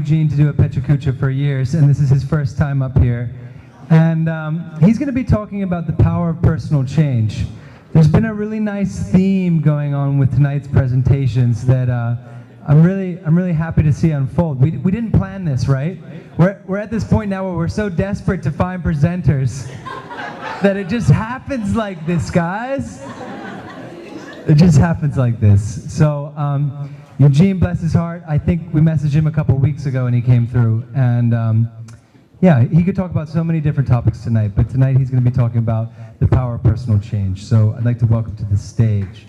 Eugene to do a Pecha Kucha for years, and this is his first time up here. And he's going to be talking about the power of personal change. There's been a really nice theme going on with tonight's presentations that I'm really happy to see unfold. We didn't plan this, right? We're at this point now where we're so desperate to find presenters that it just happens like this, guys. It just happens like this. So Eugene, bless his heart, I think we messaged him a couple weeks ago and he came through. And yeah, he could talk about so many different topics tonight, but tonight he's going to be talking about the power of personal change. So I'd like to welcome to the stage.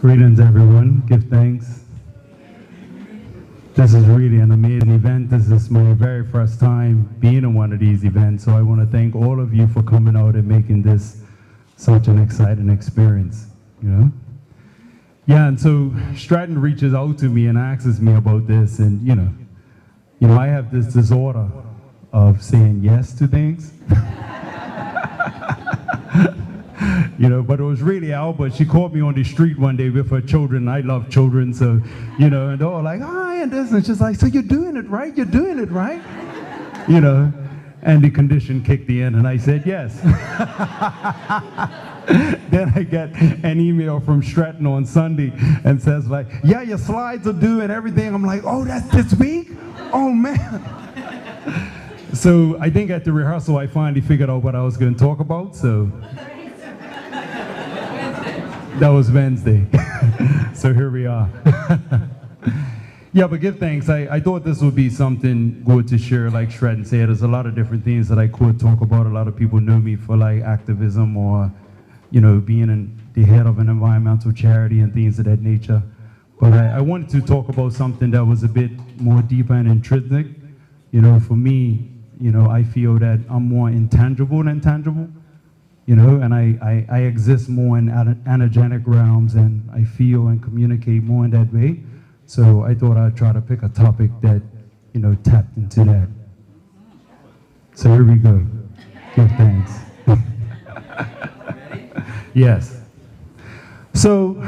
Greetings, everyone. Give thanks. This is really an amazing event. This is my very first time being in one of these events, so I want to thank all of you for coming out and making this such an exciting experience, you know? Yeah, and so Stratton reaches out to me and asks me about this, and you know, I have this disorder of saying yes to things. You know, but it was really Albert. She caught me on the street one day with her children. I love children, so, you know, and they're all like, hi, and this, and she's like, so you're doing it right? You're doing it right? You know, and the condition kicked in, and I said yes. Then I get an email from Stratton on Sunday and says like, yeah, your slides are due and everything. I'm like, oh, that's this week? Oh, man. So I think at the rehearsal, I finally figured out what I was going to talk about, so. That was Wednesday. So here we are. Yeah, but give thanks. I thought this would be something good to share, like Stratton said. There's a lot of different things that I could talk about. A lot of people know me for like activism or, you know, being the head of an environmental charity and things of that nature. But I wanted to talk about something that was a bit more deeper and intrinsic. You know, for me, you know, I feel that I'm more intangible than tangible. You know, and I exist more in energetic realms, and I feel and communicate more in that way. So I thought I'd try to pick a topic that, you know, tapped into that. So here we go. Give thanks. Yes. So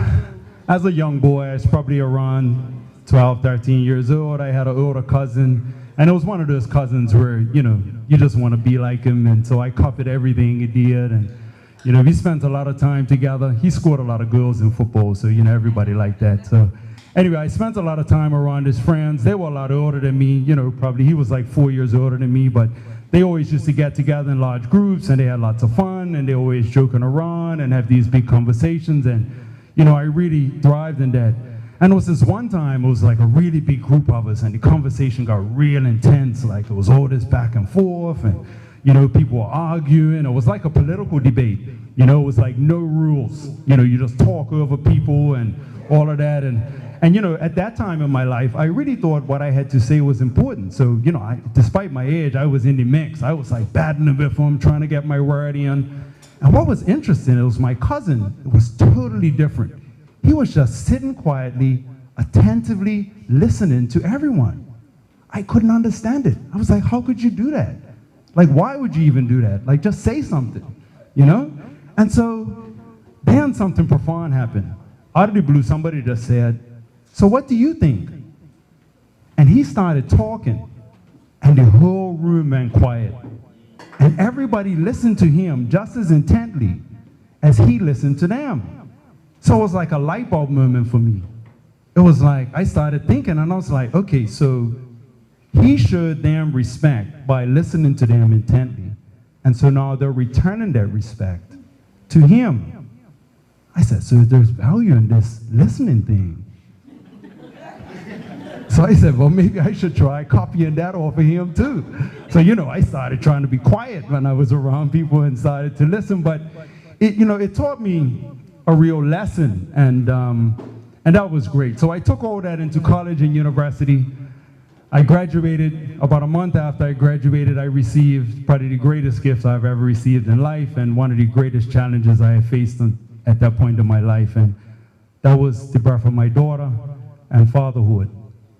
as a young boy, I was probably around 12, 13 years old. I had an older cousin, and it was one of those cousins where, you know, you just want to be like him, and so I copied everything he did, and, you know, we spent a lot of time together. He scored a lot of goals in football, so, you know, everybody liked that. So anyway, I spent a lot of time around his friends. They were a lot older than me, you know, probably he was like 4 years older than me, but they always used to get together in large groups, and they had lots of fun, and they always joking around and have these big conversations, and, you know, I really thrived in that. And it was this one time, it was like a really big group of us, and the conversation got real intense, like it was all this back and forth, and, you know, people were arguing. It was like a political debate, you know, it was like no rules. You know, you just talk over people and all of that, and you know, at that time in my life, I really thought what I had to say was important. So, you know, despite my age, I was in the mix. I was like battling with them, trying to get my word in. And what was interesting, it was my cousin. It was totally different. He was just sitting quietly, attentively listening to everyone. I couldn't understand it. I was like, how could you do that? Like, why would you even do that? Like, just say something, you know? And so then something profound happened. Out of the blue, somebody just said, so what do you think? And he started talking, and the whole room went quiet. And everybody listened to him just as intently as he listened to them. So it was like a light bulb moment for me. It was like, I started thinking, and I was like, okay, so he showed them respect by listening to them intently. And so now they're returning that respect to him. I said, so there's value in this listening thing. So I said, well, maybe I should try copying that off of him too. So, you know, I started trying to be quiet when I was around people and started to listen. But, it, you know, it taught me a real lesson, and that was great. So I took all that into college and university. I graduated. About a month after I graduated, I received probably the greatest gifts I've ever received in life, and one of the greatest challenges I have faced at that point in my life, and that was the birth of my daughter and fatherhood.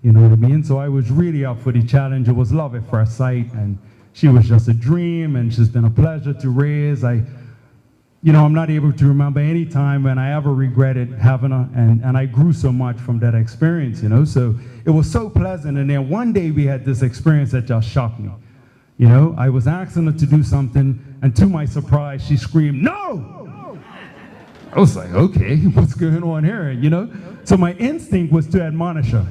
You know what I mean? So I was really up for the challenge. It was love at first sight, and she was just a dream, and she's been a pleasure to raise. I'm not able to remember any time when I ever regretted having her, and I grew so much from that experience, So it was so pleasant, and then one day we had this experience that just shocked me. I was asking her to do something, and to my surprise, she screamed, "No!" I was like, okay, what's going on here, So my instinct was to admonish her.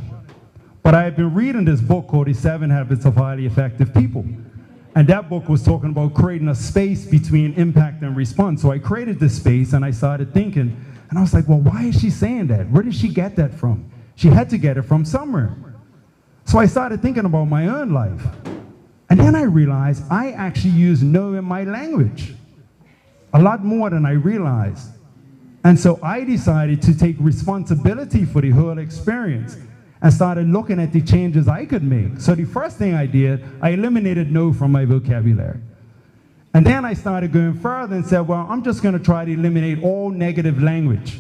But I had been reading this book called The 7 Habits of Highly Effective People. And that book was talking about creating a space between impact and response. So I created this space, and I started thinking, and I was like, well, why is she saying that? Where did she get that from? She had to get it from somewhere. So I started thinking about my own life. And then I realized I actually use no in my language a lot more than I realized. And so I decided to take responsibility for the whole experience and started looking at the changes I could make. So the first thing I did, I eliminated no from my vocabulary. And then I started going further and said, well, I'm just going to try to eliminate all negative language.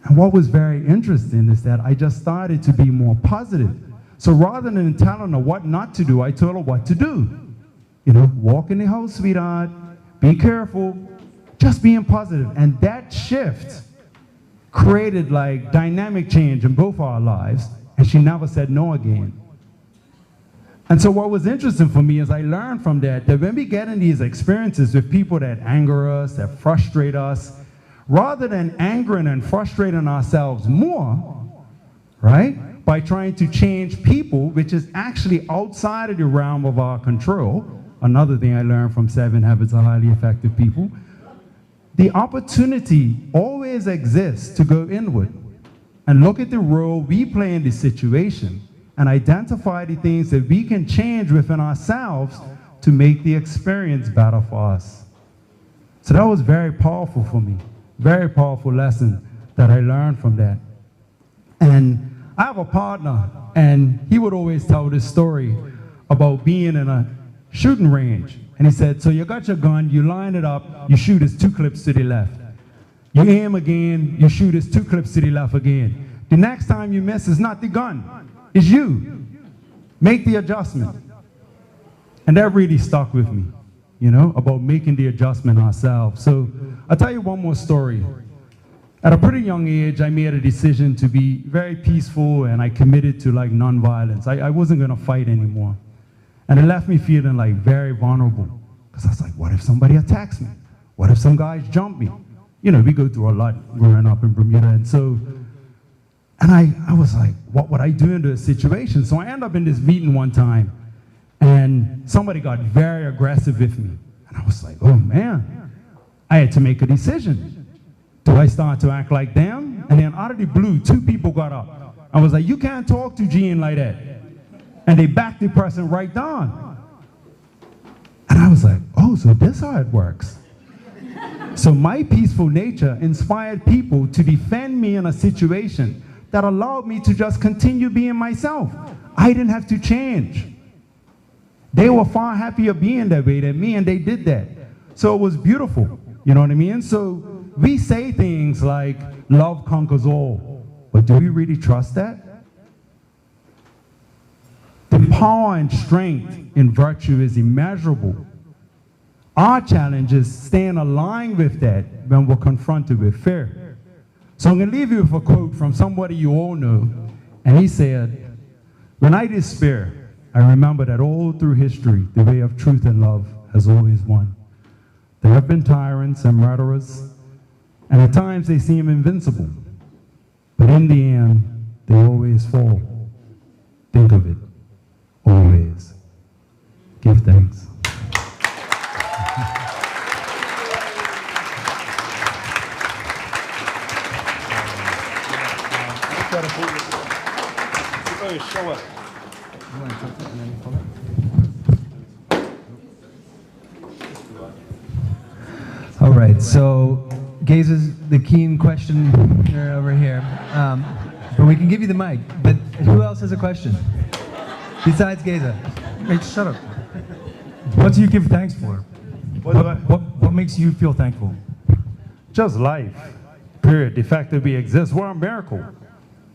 And what was very interesting is that I just started to be more positive. So rather than telling her what not to do, I told her what to do. Walk in the house, sweetheart, be careful, just being positive. And that shift created dynamic change in both our lives, and she never said no again. And so what was interesting for me is I learned from that when we get in these experiences with people that anger us, that frustrate us, rather than angering and frustrating ourselves more, right, by trying to change people, which is actually outside of the realm of our control, another thing I learned from 7 Habits of Highly Effective People, the opportunity always exists to go inward and look at the role we play in the situation and identify the things that we can change within ourselves to make the experience better for us. So that was very powerful for me, very powerful lesson that I learned from that. And I have a partner, and he would always tell this story about being in a shooting range. And he said, so you got your gun, you line it up, you shoot it's 2 clips to the left. You aim again, you shoot it's 2 clips to the left again. The next time you miss, it's not the gun, it's you. Make the adjustment. And that really stuck with me, about making the adjustment ourselves. So I'll tell you one more story. At a pretty young age, I made a decision to be very peaceful, and I committed to nonviolence. I wasn't gonna fight anymore. And it left me feeling very vulnerable. Because I was like, what if somebody attacks me? What if some guys jump me? We go through a lot growing up in Bermuda. And I was like, what would I do in this situation? So I ended up in this meeting one time, and somebody got very aggressive with me. And I was like, oh man, I had to make a decision. Do I start to act like them? And then out of the blue, 2 people got up. I was like, you can't talk to Gene like that. And they backed the person right down. And I was like, oh, so this is how it works. So my peaceful nature inspired people to defend me in a situation that allowed me to just continue being myself. I didn't have to change. They were far happier being that way than me, and they did that. So it was beautiful, you know what I mean? So we say things like, love conquers all, but do we really trust that? The power and strength in virtue is immeasurable. Our challenge is staying aligned with that when we're confronted with fear. So I'm going to leave you with a quote from somebody you all know, and he said, when I despair, I remember that all through history, the way of truth and love has always won. There have been tyrants and murderers, and at times they seem invincible, but in the end, they always fall. Think of it. Always. Give thanks. All right, so Gaze's the keen question over here. But we can give you the mic. But who else has a question? Besides Geza. Hey, shut up. What do you give thanks for? What makes you feel thankful? Just life, period. The fact that we exist, we're a miracle.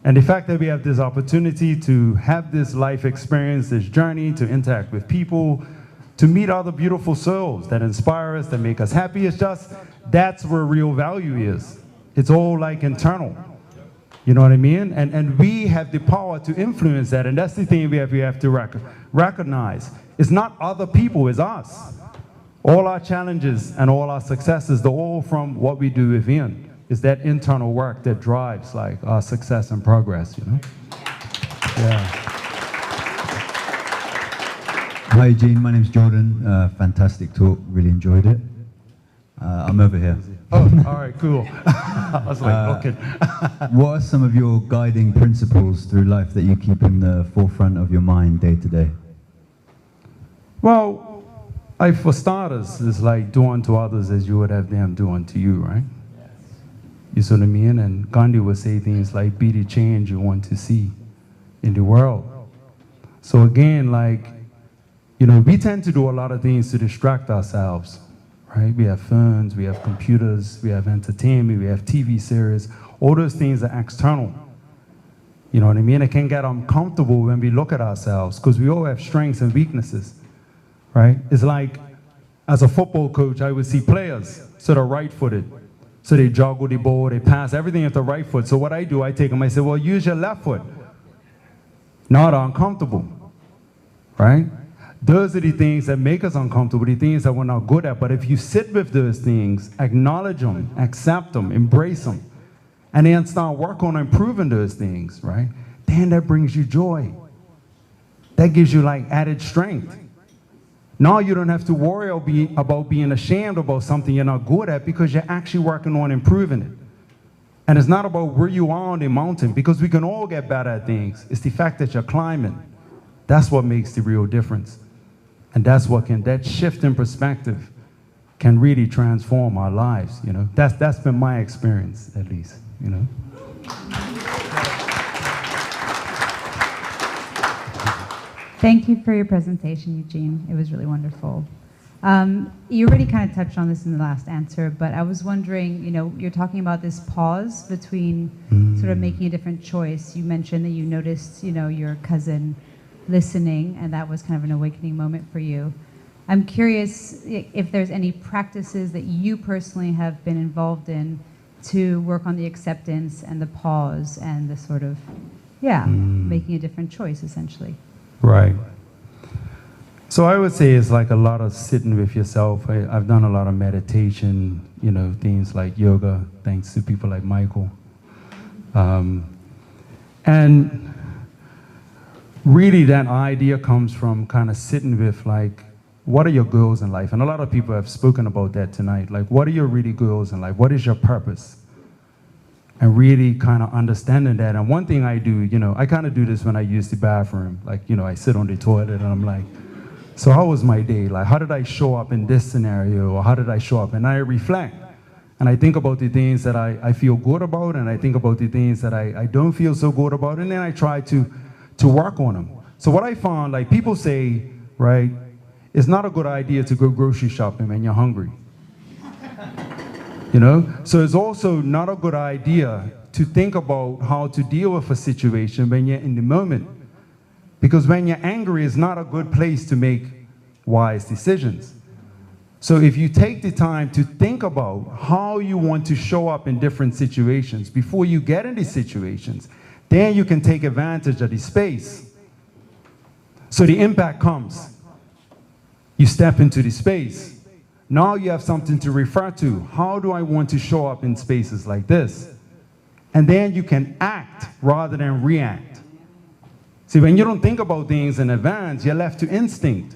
And the fact that we have this opportunity to have this life experience, this journey, to interact with people, to meet other beautiful souls that inspire us, that make us happy, that's where real value is. It's all like internal. You know what I mean? And we have the power to influence that, and that's the thing we have to recognize. It's not other people, it's us. All our challenges and all our successes, they're all from what we do within. It's that internal work that drives like our success and progress, you know? Yeah. Hi, Eugene. My name's Jordan. Fantastic talk. Really enjoyed it. I'm over here. Oh, all right, cool. I was like, okay. What are some of your guiding principles through life that you keep in the forefront of your mind day to day? Well, for starters, it's like do unto others as you would have them do unto you, right? Yes. You see what I mean? And Gandhi would say things like, be the change you want to see in the world. So again, like, you know, we tend to do a lot of things to distract ourselves, right? We have phones, we have computers, we have entertainment, we have TV series. All those things are external. You know what I mean? It can get uncomfortable when we look at ourselves because we all have strengths and weaknesses, right? It's like, as a football coach, I would see players, so they're right-footed. So they juggle the ball, they pass everything at the right foot. So what I do, I take them, I say, well, use your left foot. Now they're uncomfortable, right? Those are the things that make us uncomfortable, the things that we're not good at. But if you sit with those things, acknowledge them, accept them, embrace them, and then start work on improving those things, right? Then that brings you joy. That gives you like added strength. Now you don't have to worry about being ashamed about something you're not good at because you're actually working on improving it. And it's not about where you are on the mountain because we can all get better at things. It's the fact that you're climbing. That's what makes the real difference. And that's what that shift in perspective can really transform our lives, you know. That's been my experience, at least, you know. Thank you for your presentation, Eugene. It was really wonderful. You already kind of touched on this in the last answer, but I was wondering, you know, you're talking about this pause between sort of making a different choice. You mentioned that you noticed, you know, your cousin listening, and that was kind of an awakening moment for you. I'm curious if there's any practices that you personally have been involved in to work on the acceptance and the pause and the sort of, making a different choice, essentially. Right. So I would say it's like a lot of sitting with yourself. I've done a lot of meditation, you know, things like yoga, thanks to people like Michael. And really that idea comes from kind of sitting with like, what are your goals in life? And a lot of people have spoken about that tonight. Like, what are your really goals in life? What is your purpose? And really kind of understanding that. And one thing I do, you know, I kind of do this when I use the bathroom. Like, you know, I sit on the toilet and I'm like, so how was my day? Like, how did I show up in this scenario? Or how did I show up? And I reflect. And I think about the things that I feel good about, and I think about the things that I don't feel so good about, and then I try to work on them. So what I found, like people say, right, it's not a good idea to go grocery shopping when you're hungry. You know? So it's also not a good idea to think about how to deal with a situation when you're in the moment. Because when you're angry, it's not a good place to make wise decisions. So if you take the time to think about how you want to show up in different situations before you get in these situations, then you can take advantage of the space. So the impact comes. You step into the space. Now you have something to refer to. How do I want to show up in spaces like this? And then you can act rather than react. See, when you don't think about things in advance, you're left to instinct.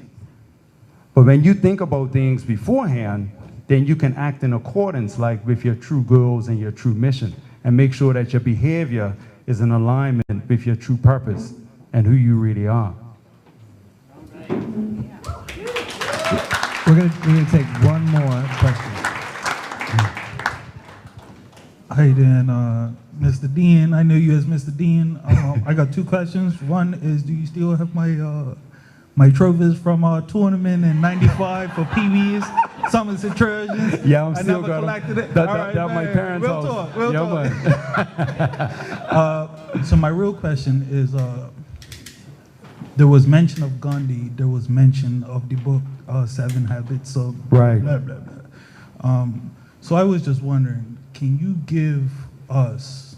But when you think about things beforehand, then you can act in accordance like with your true goals and your true mission, and make sure that your behavior is in alignment with your true purpose and who you really are. We're gonna take one more question. How you doing, Mr. Dean? I know you as Mr. Dean. I got two questions. One is, do you still have my trophies from our tournament in '95 for Pee-wees, Summers and Trojans? Yeah, I'm I still never collected it. That All right, my man. parents' We'll house. talk. We'll talk. So my real question is, there was mention of Gandhi, there was mention of the book, Seven Habits of Right. blah, blah, blah. So I was just wondering, can you give us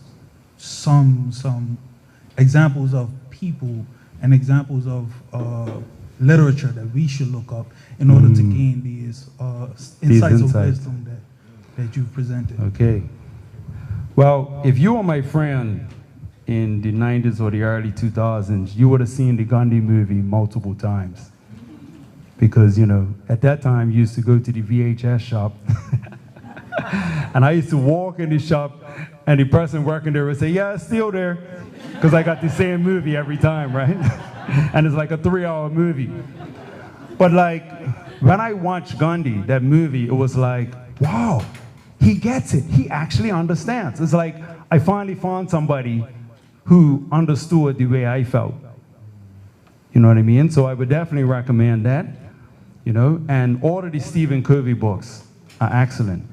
some examples of people and examples of literature that we should look up in order to gain these insights of insights. wisdom that you've presented? Okay. Well, if you were my friend in the 90s or the early 2000s, you would have seen the Gandhi movie multiple times. Because, you know, at that time, you used to go to the VHS shop. And I used to walk in the shop, and the person working there would say, yeah, it's still there. Because I got the same movie every time, right? And it's like a 3-hour movie. But like, when I watched Gandhi, that movie, it was like, wow, he gets it. He actually understands. It's like, I finally found somebody who understood the way I felt. You know what I mean? So I would definitely recommend that, you know, and all of the Stephen Covey books are excellent.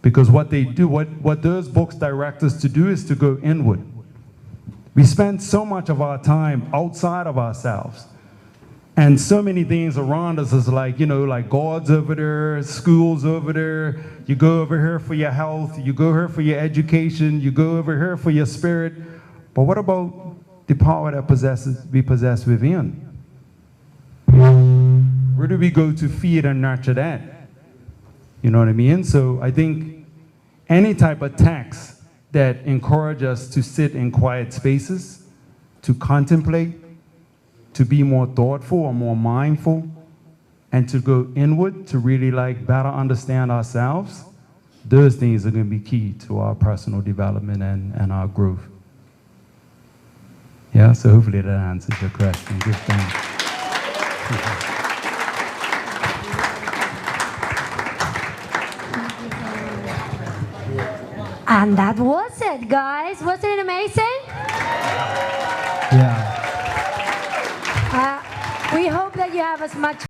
Because what they do, what those books direct us to do is to go inward. We spend so much of our time outside of ourselves. And so many things around us is like, you know, like God's over there, school's over there, you go over here for your health, you go here for your education, you go over here for your spirit. But what about the power that we possess within? Where do we go to feed and nurture that? You know what I mean? So I think any type of text that encourage us to sit in quiet spaces, to contemplate, to be more thoughtful or more mindful, and to go inward to really like better understand ourselves, those things are going to be key to our personal development and our growth. Yeah, so hopefully that answers your question. Good thanks. And that was it, guys. Wasn't it amazing? Yeah. We hope that you have as much